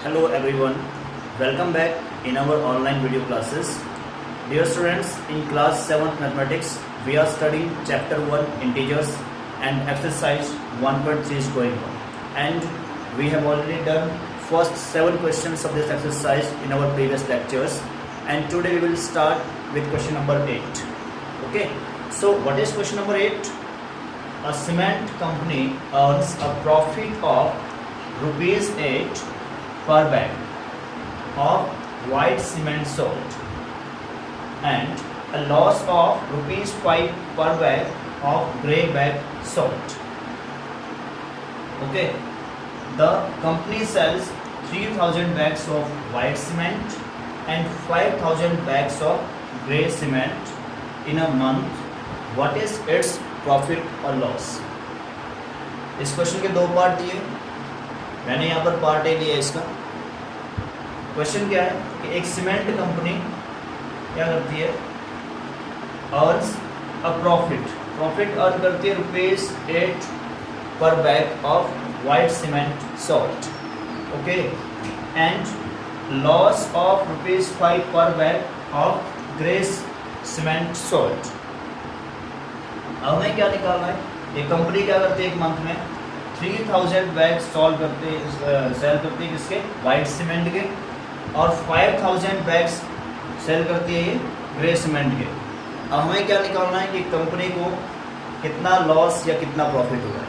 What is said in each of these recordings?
Hello everyone, welcome back in our online video classes. Dear students, in class 7th mathematics, we are studying chapter 1 integers and exercise 1.3 is going on. And we have already done first 7 questions of this exercise in our previous lectures. And today we will start with question number 8. Okay, so what is question number 8? A cement company earns a profit of rupees 8 per bag of white cement sold and a loss of rupees 5 per bag of grey bag sold. Okay, the company sells 3000 bags of white cement and 5000 bags of grey cement in a month. What is its profit और loss? इस question के 2 part दिए, मैंने यहाँ पर part A लिया इसका। Question क्या है कि एक सीमेंट कंपनी क्या करती है, अर्न्स अ प्रॉफिट अर्न करती है रुपीज 8 पर bag of white cement salt, okay, and loss of rupees 5 पर bag of grey cement salt. अब हमें क्या निकालना है, ये कंपनी क्या करती है एक मंथ में 3000 बैग सेल करती है किसके, वाइट सीमेंट के, और 5000 बैग्स सेल करती है ये ग्रे सीमेंट के। अब हमें क्या निकालना है कि कंपनी को कितना लॉस या कितना प्रॉफिट हुआ है।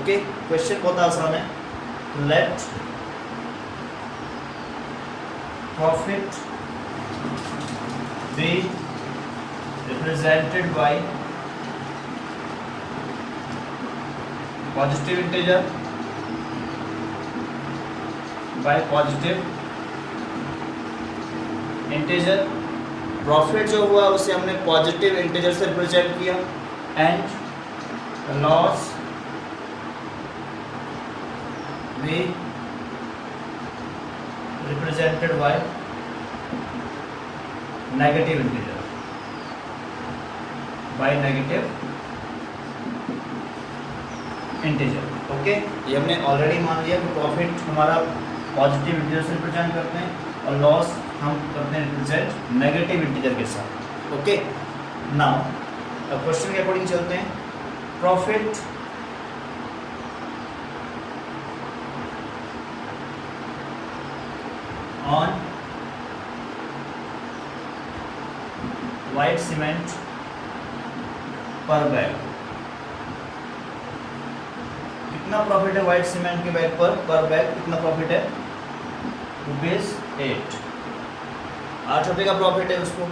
ओके, क्वेश्चन बहुत आसान है। Let profit be represented by positive integer by positive integer. Profit जो हुआ उसे हमने पॉजिटिव इंटीजर से रिप्रेजेंट किया, एंड लॉस भी represented by negative integer, by negative integer. Okay, ये हमने ऑलरेडी मान लिया कि प्रॉफिट हमारा पॉजिटिव इंटीजर से रिप्रेजेंट करते हैं और लॉस हम करते हैं रिप्रेजेंट नेगेटिव इंटीजर के साथ। ओके, नाउ अब क्वेश्चन के अकॉर्डिंग चलते हैं। Profit on white cement per bag, कितना प्रॉफिट है वाइट सीमेंट के बैग पर बैग कितना प्रॉफिट है, रुपीज 8 रुपये का प्रॉफिट है उसको,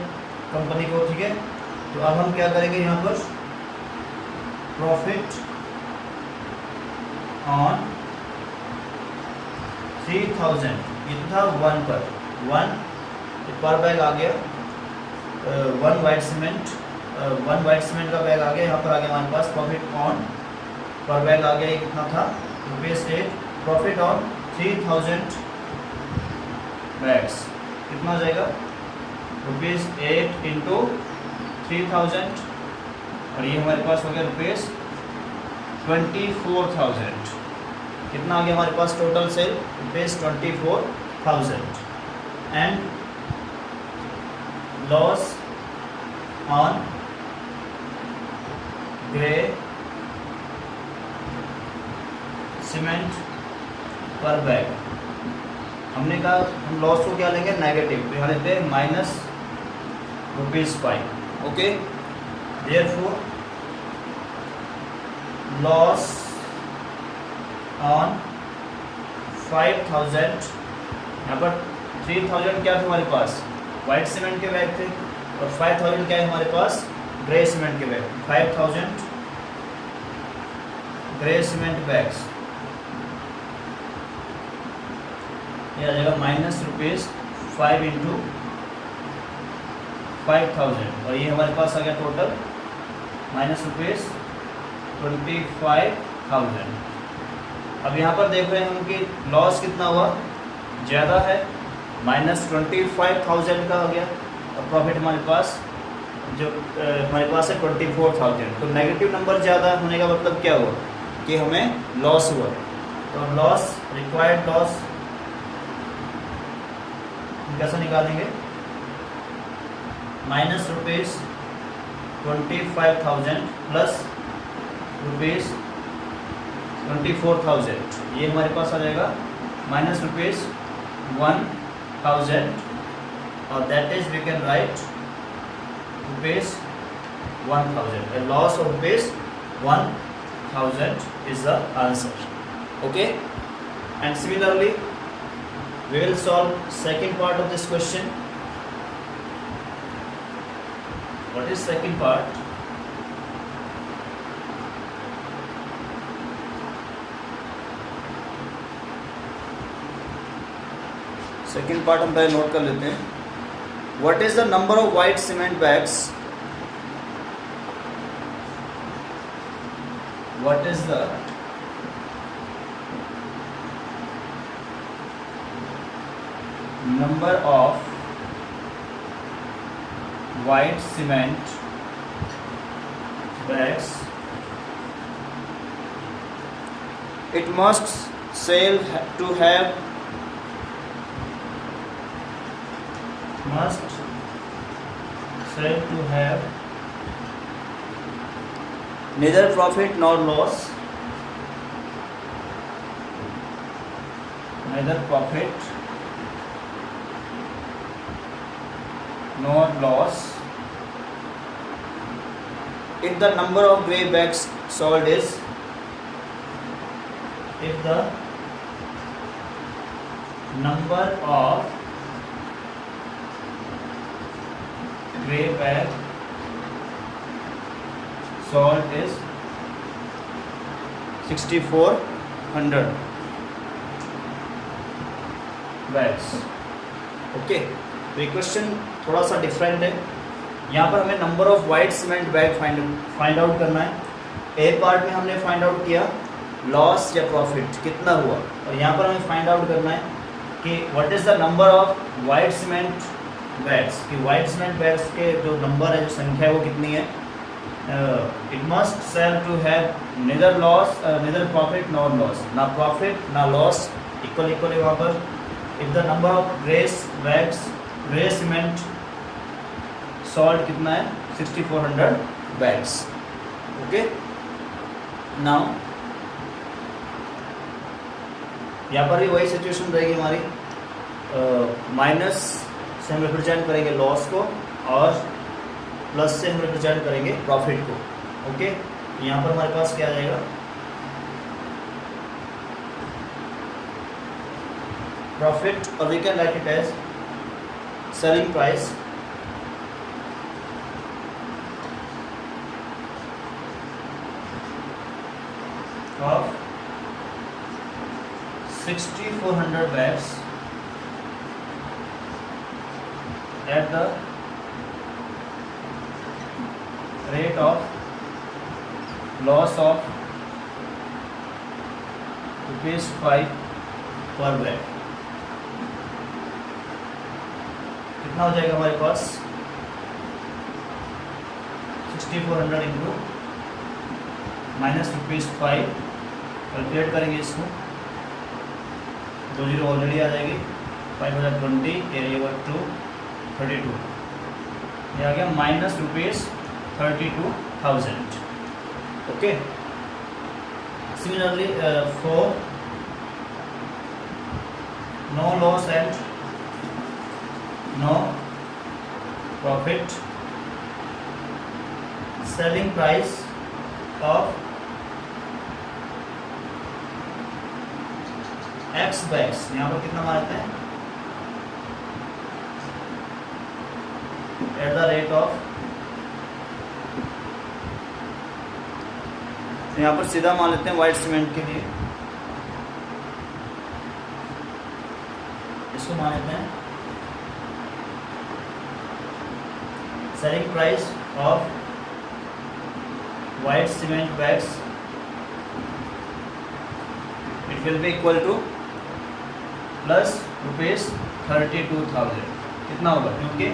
कंपनी को। ठीक है, तो अब हम क्या करेंगे यहाँ पर, प्रॉफिट ऑन 3000, ये तो था 1 पर बैग आ गया, 1 वाइट सीमेंट का बैग आ गया। यहाँ पर आ गया हमारे पास प्रॉफिट ऑन पर बैग आ गया, ये कितना था, रुपीज 8। प्रॉफिट ऑन 3000 बैग्स कितना हो जाएगा, रुपीज 8 इंटू 3000, और ये हमारे पास हो गया रुपीज 24,000। कितना आ गया हमारे पास total sale, rupees 24,000। And loss on grey cement per bag, हमने कहा हम लॉस को क्या लेंगे, नेगेटिव, तो यहाँ लेते हैं minus rupees 5। Okay, therefore loss on 5000, यहाँ पर 3000 क्या थे हमारे पास, वाइट सीमेंट के बैग थे, और 5000 क्या है हमारे पास, ग्रे सीमेंट के बैग। 5000 ग्रे सीमेंट बैग्स, यह आ जाएगा माइनस रुपीज 5 इंटू 5000, और ये हमारे पास आ गया टोटल माइनस रुपीज 25,000। अब यहाँ पर देख रहे हैं हम कि लॉस कितना हुआ, ज़्यादा है, माइनस 25,000 का हो गया, और प्रॉफिट हमारे पास जो हमारे पास है 24,000। तो नेगेटिव नंबर ज़्यादा होने का मतलब क्या हुआ कि हमें लॉस हुआ। तो लॉस, रिक्वायर्ड लॉस कैसे निकालेंगे? माइनस रुपीज़ 25,000 प्लस रुपीज़ 24,000, ये हमारे पास आ जाएगा माइनस रुपीज़ 1,000, और that is we can write rupees 1,000. A loss of rupees 1,000 is the answer. Okay, and similarly we will solve second part of this question. What is second part? Second part हम पहले note कर लेते हैं. What is the number of white cement bags? What is the number of white cement bags it must sell to have must sell to have neither profit nor loss, neither profit nor loss if the number of grey bags sold is, if the number of grey bag sold is 6,400 bags. Okay, तो ये question थोड़ा सा different है. यहाँ पर हमें number of white cement bag find out करना है. ए पार्ट में हमने फाइंड आउट किया लॉस या प्रॉफिट कितना हुआ, और यहाँ पर हमें फाइंड आउट करना है कि what is the number of white cement bags, कि वाइट सीमेंट बैग्स के जो नंबर है, जो संख्या है वो कितनी है. It must sell to have neither loss neither profit nor loss, ना प्रॉफिट ना लॉस, इक्वली वहाँ पर. If the number of grey cement sold कितना है 6,400 बैग्स. ओके, नाउ यहाँ पर भी वही सिचुएशन रहेगी हमारी. माइनस से हम रिप्रेजेंट करेंगे लॉस को और प्लस से हम रिप्रेजेंट करेंगे प्रॉफिट को. ओके, यहाँ पर हमारे पास क्या आ जाएगा? प्रॉफिट, और we can write it as selling price of 6,400 bags at the rate of loss of ₹5 per bag. कितना हो जाएगा हमारे पास? 6,400 इंटू माइनस ₹5. कैलकुलेट करेंगे इसको, 2 जीरो ऑलरेडी आ जाएगी. 5,20 कैरी ओवर टू 32, ये आ गया minus ₹32,000. Okay, similarly for no loss and no profit, selling price of X bags, यहाँ पर कितना मारते हैं? एट द रेट ऑफ, यहाँ पर सीधा मान लेते हैं वाइट सीमेंट के लिए, इसको मान लेते हैं selling price of white cement bags, it will be equal two plus ₹32,000. कितना होगा? क्योंकि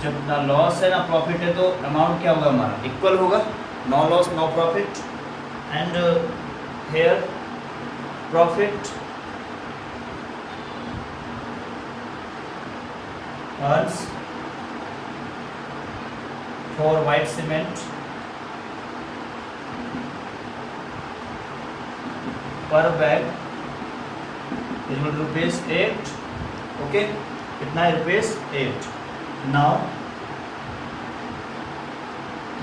जब ना लॉस है ना प्रॉफिट है तो अमाउंट क्या होगा हमारा? इक्वल होगा. No loss no profit, and here profit earns for white cement per bag is equal to rupees 8. Okay, कितना है rupees 8. Now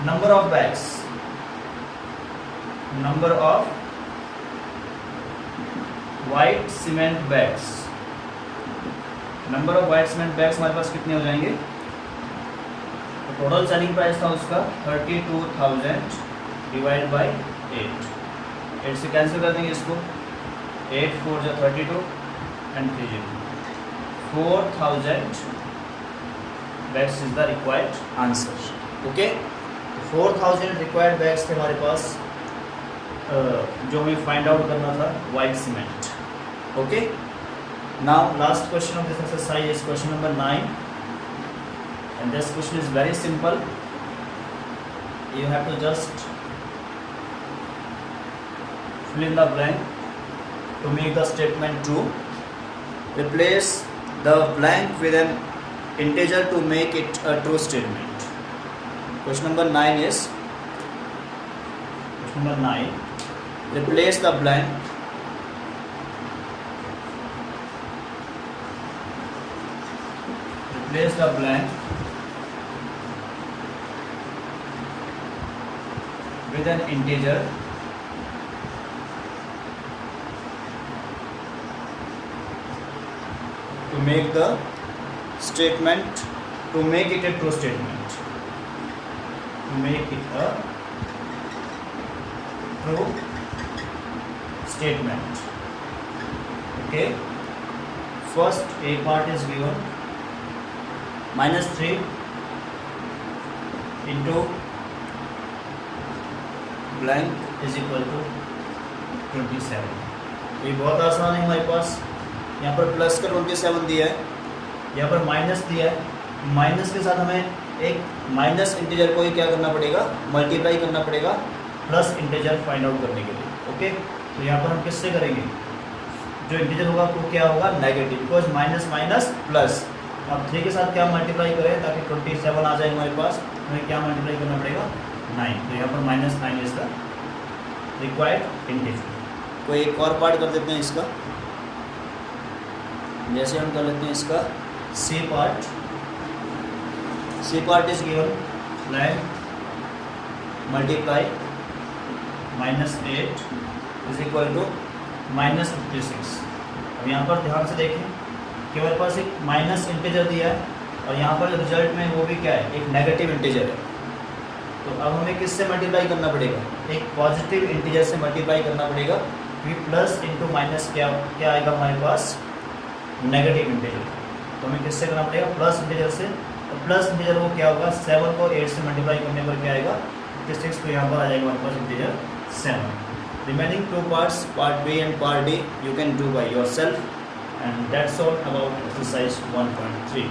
number of bags, number of white cement bags, number of white cement bags हमारे पास कितने हो जाएंगे? तो total selling price था उसका 32,000 divide by 8 से कैंसिल कर देंगे इसको. 8 4 जो 32 and 3 0 4,000 bags is the required answer. Okay, 4,000 required bags थे हमारे पास जो हमें फाइंड आउट करना था white cement. Okay, now last question of this exercise is question number 9, and this question is very simple. You have to just fill in the blank to make the statement true. Replace the blank with an integer to make it a true statement. Question number 9 is question number 9. Replace the blank with an integer to make the statement, to make it a true statement, to make it a true statement. Okay, first a part is given -3 into blank is equal to 27. ये बहुत आसान है हमारे पास. यहाँ पर plus का 27 दिया है, यहाँ पर माइनस दिया है. माइनस के साथ हमें एक माइनस इंटीजर को ही क्या करना पड़ेगा, मल्टीप्लाई करना पड़ेगा प्लस इंटीजर फाइंड आउट करने के लिए. ओके, तो यहाँ पर हम किससे करेंगे? जो इंटीजर होगा वो क्या होगा? Negative, because minus minus plus. अब 3 के साथ क्या मल्टीप्लाई करें ताकि 27 आ जाए हमारे पास. हमें क्या मल्टीप्लाई करना पड़ेगा? 9. तो यहाँ पर -9 इज द रिक्वायर्ड इंटीजर. कोई एक और पार्ट कर देते हैं इसका. जैसे हम कर लेते हैं इसका C part. C part is given blank multiply -8 is equal to -56. अब यहाँ पर ध्यान से देखें कि हमारे पास एक माइनस इंटीजर दिया है और यहाँ पर रिजल्ट में वो भी क्या है? एक नेगेटिव इंटीजर है. तो अब हमें किससे मल्टीप्लाई करना पड़ेगा? एक पॉजिटिव इंटीजर से मल्टीप्लाई करना पड़ेगा. क्योंकि प्लस इंटू माइनस क्या आएगा हमारे पास? Negative integer. तो हमें किससे करना पड़ेगा? प्लस इंटीजर से. तो प्लस इंटीजर वो क्या होगा? 7 को 8 से मल्टीप्लाई करने पर क्या आएगा? 56. तो यहाँ पर आ जाएगा हमारे पास integer 7. Remaining 2 parts, part B and part D, you can do by yourself, and that's all about exercise 1.3.